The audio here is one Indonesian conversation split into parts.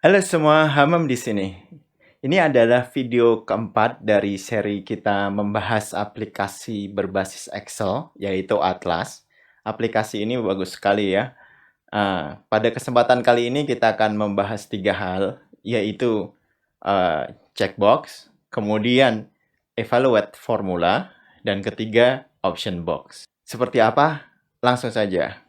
Halo semua, Hamam di sini. Ini adalah video keempat dari seri kita membahas aplikasi berbasis Excel, yaitu Atlas. Aplikasi ini bagus sekali ya. Pada kesempatan kali ini kita akan membahas 3 hal, yaitu checkbox, kemudian evaluate formula, dan ketiga option box. Seperti apa? Langsung saja.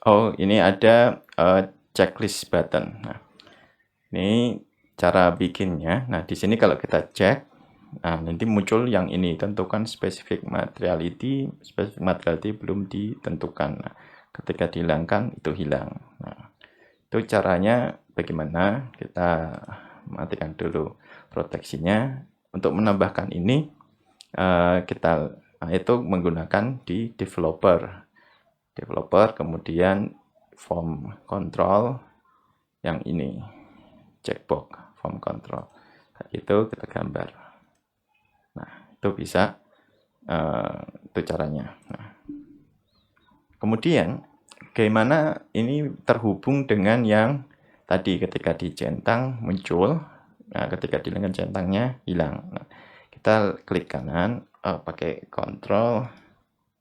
Oh, ini ada checklist button. Nah, ini cara bikinnya. Nah, di sini kalau kita cek, nah nanti muncul yang ini, tentukan specific materiality. Specific materiality belum ditentukan. Nah, ketika dihilangkan itu hilang. Nah, itu caranya bagaimana? Kita matikan dulu proteksinya. Untuk menambahkan ini kita itu menggunakan di developer, kemudian form control yang ini, checkbox form control, itu kita gambar. Nah, itu bisa, itu caranya. Nah, kemudian bagaimana ini terhubung dengan yang tadi ketika dicentang muncul, nah ketika dihilangkan centangnya hilang. Nah, kita klik kanan, pakai kontrol,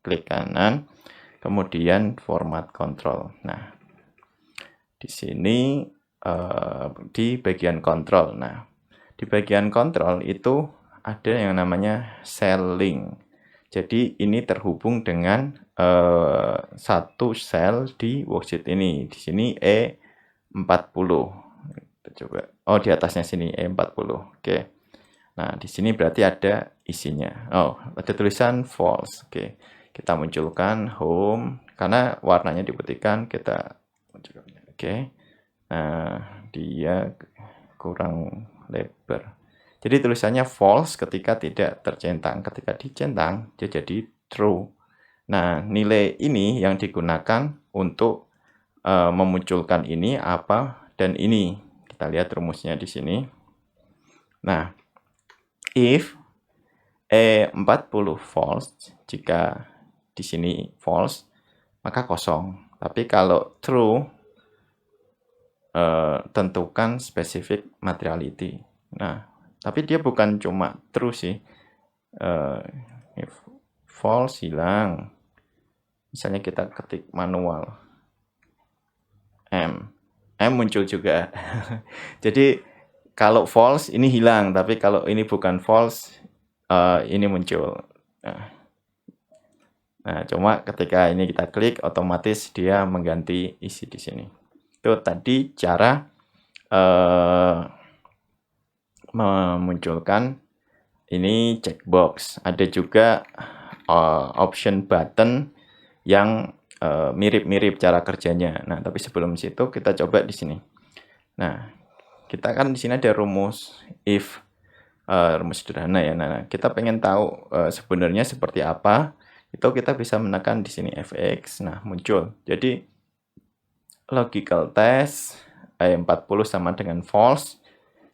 klik kanan, kemudian format control. Nah, di sini di bagian kontrol. Nah, di bagian kontrol itu ada yang namanya cell link. Jadi ini terhubung dengan satu sel di worksheet ini. Di sini E40. Kita coba. Oh, di atasnya sini E40. Oke. Nah, di sini berarti ada isinya. Oh, ada tulisan false. Oke. Kita munculkan home karena warnanya diputihkan, kita munculkan. Oke. Nah, dia kurang lebar. Jadi tulisannya false ketika tidak tercentang. Ketika dicentang, dia jadi true. Nah, nilai ini yang digunakan untuk memunculkan ini apa dan ini. Kita lihat rumusnya di sini. Nah, if E40 false, jika di sini false, maka kosong. Tapi kalau true, tentukan specific materiality. Nah, tapi dia bukan cuma true sih. If false hilang. Misalnya kita ketik manual M muncul juga. Jadi kalau false ini hilang, tapi kalau ini bukan false, ini muncul. Nah, cuma ketika ini kita klik, otomatis dia mengganti isi di sini. Itu tadi cara memunculkan ini checkbox. Ada juga option button yang mirip-mirip cara kerjanya. Nah, tapi sebelum situ kita coba di sini. Nah, kita kan di sini ada rumus if, rumus sederhana ya. Nah, kita pengen tahu sebenarnya seperti apa. Itu kita bisa menekan di sini fx. Nah, muncul. Jadi logical test E40 sama dengan false.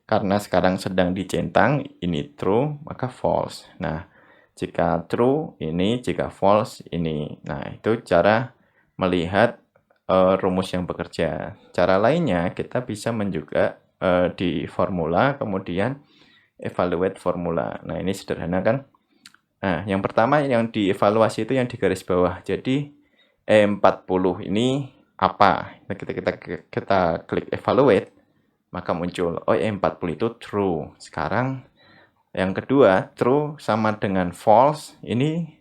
Karena sekarang sedang dicentang, ini true, maka false. Nah, jika true ini, jika false ini. Nah, itu cara melihat rumus yang bekerja. Cara lainnya kita bisa juga di formula, kemudian evaluate formula. Nah, ini sederhana kan? Nah, yang pertama yang dievaluasi itu yang di garis bawah. Jadi E40 ini apa? Ketika kita klik evaluate, maka muncul, oh E40 itu true. Sekarang yang kedua, true sama dengan false, ini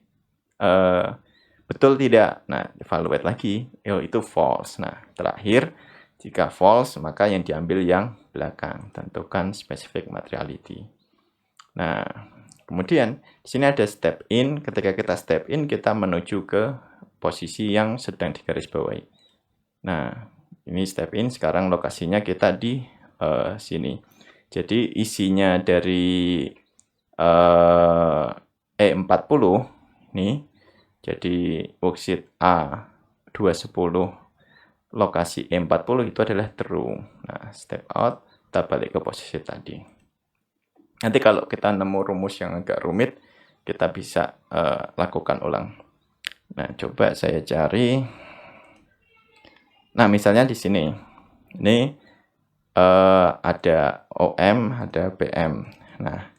betul tidak? Nah, evaluate lagi, oh itu false. Nah, terakhir, jika false, maka yang diambil yang belakang. Tentukan specific materiality. Nah, kemudian di sini ada step in. Ketika kita step in, kita menuju ke posisi yang sedang digarisbawahi. Nah, ini step in. Sekarang lokasinya kita di sini. Jadi isinya dari E40 nih, jadi worksheet A 210 lokasi E40 itu adalah true. Nah, step out, kita balik ke posisi tadi. Nanti kalau kita nemu rumus yang agak rumit, kita bisa lakukan ulang. Nah, coba saya cari. Nah, misalnya di sini. Ini ada OM, ada PM. Nah,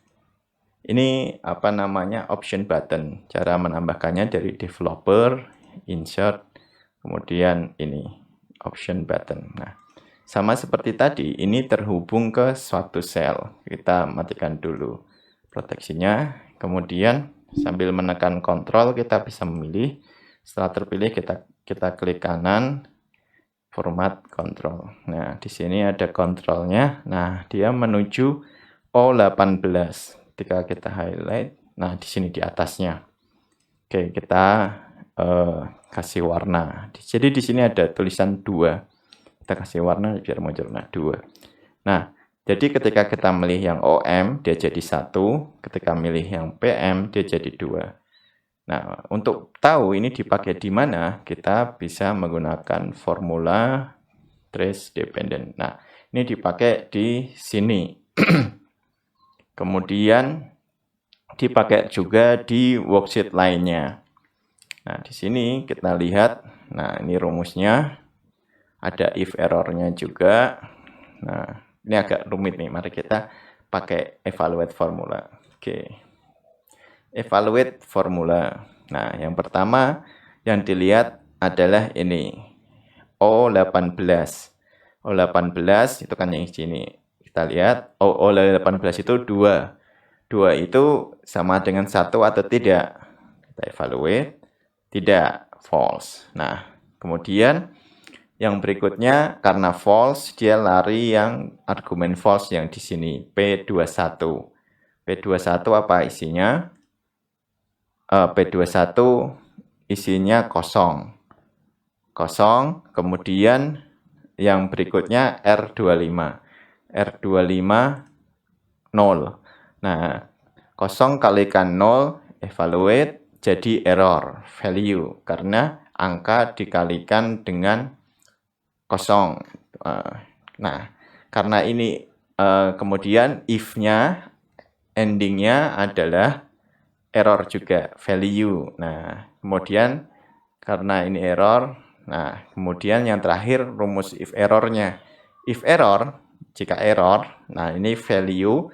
ini apa namanya, option button. Cara menambahkannya dari developer, insert, kemudian ini option button. Nah, sama seperti tadi, ini terhubung ke suatu sel. Kita matikan dulu proteksinya. Kemudian sambil menekan kontrol kita bisa memilih. Setelah terpilih kita klik kanan, format kontrol. Nah, di sini ada kontrolnya. Nah, dia menuju O18. Ketika kita highlight, nah di sini di atasnya. Oke, kita kasih warna. Jadi di sini ada tulisan 2. Kita kasih warna biar muncul 2. Nah, jadi ketika kita milih yang OM, dia jadi 1. Ketika milih yang PM, dia jadi 2. Nah, untuk tahu ini dipakai di mana, kita bisa menggunakan formula trace dependent. Nah, ini dipakai di sini. Kemudian dipakai juga di worksheet lainnya. Nah, di sini kita lihat, nah ini rumusnya, ada if errornya juga. Nah, ini agak rumit nih, mari kita pakai evaluate formula. Oke, evaluate formula. Nah, yang pertama yang dilihat adalah ini, O18. O18 itu kan yang sini. Kita lihat, O18 itu 2. 2 itu sama dengan 1 atau tidak? Kita evaluate. Tidak, false. Nah, kemudian yang berikutnya, karena false, dia lari yang argumen false yang di sini, P21. P21 apa isinya? P21 isinya kosong. Kosong, kemudian yang berikutnya R25. R25 0. Nah, kosong kalikan 0, evaluate, jadi error, value. Karena angka dikalikan dengan kosong. Nah, karena ini kemudian if-nya, ending-nya adalah error juga, value. Nah, kemudian karena ini error, nah kemudian yang terakhir rumus if error-nya. If error, jika error, nah ini value,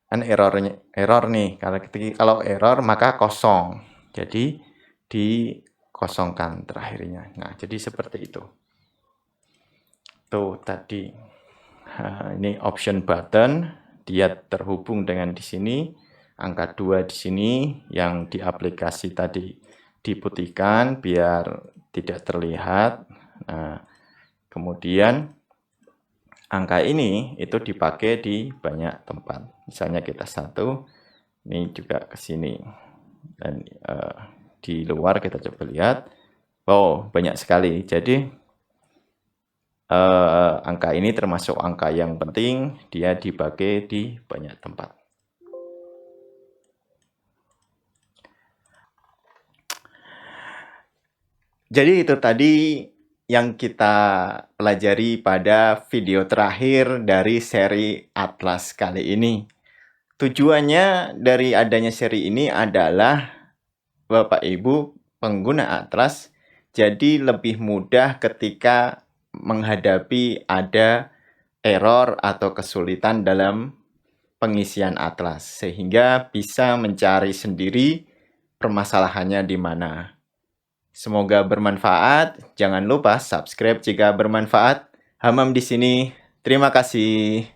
kan error nih. Kalau error maka kosong. Jadi dikosongkan terakhirnya. Nah, jadi seperti itu. Tuh tadi. Nah, ini option button, dia terhubung dengan di sini. Angka 2 di sini yang di aplikasi tadi diputihkan biar tidak terlihat. Nah, kemudian angka ini itu dipakai di banyak tempat. Misalnya kita 1, ini juga ke sini. Dan di luar kita coba lihat. Oh, banyak sekali. Jadi angka ini termasuk angka yang penting, dia dipakai di banyak tempat. Jadi itu tadi yang kita pelajari pada video terakhir dari seri Atlas kali ini. Tujuannya dari adanya seri ini adalah Bapak Ibu pengguna Atlas jadi lebih mudah ketika menghadapi ada error atau kesulitan dalam pengisian Atlas, sehingga bisa mencari sendiri permasalahannya di mana. Semoga bermanfaat. Jangan lupa subscribe jika bermanfaat. Hamam di sini. Terima kasih.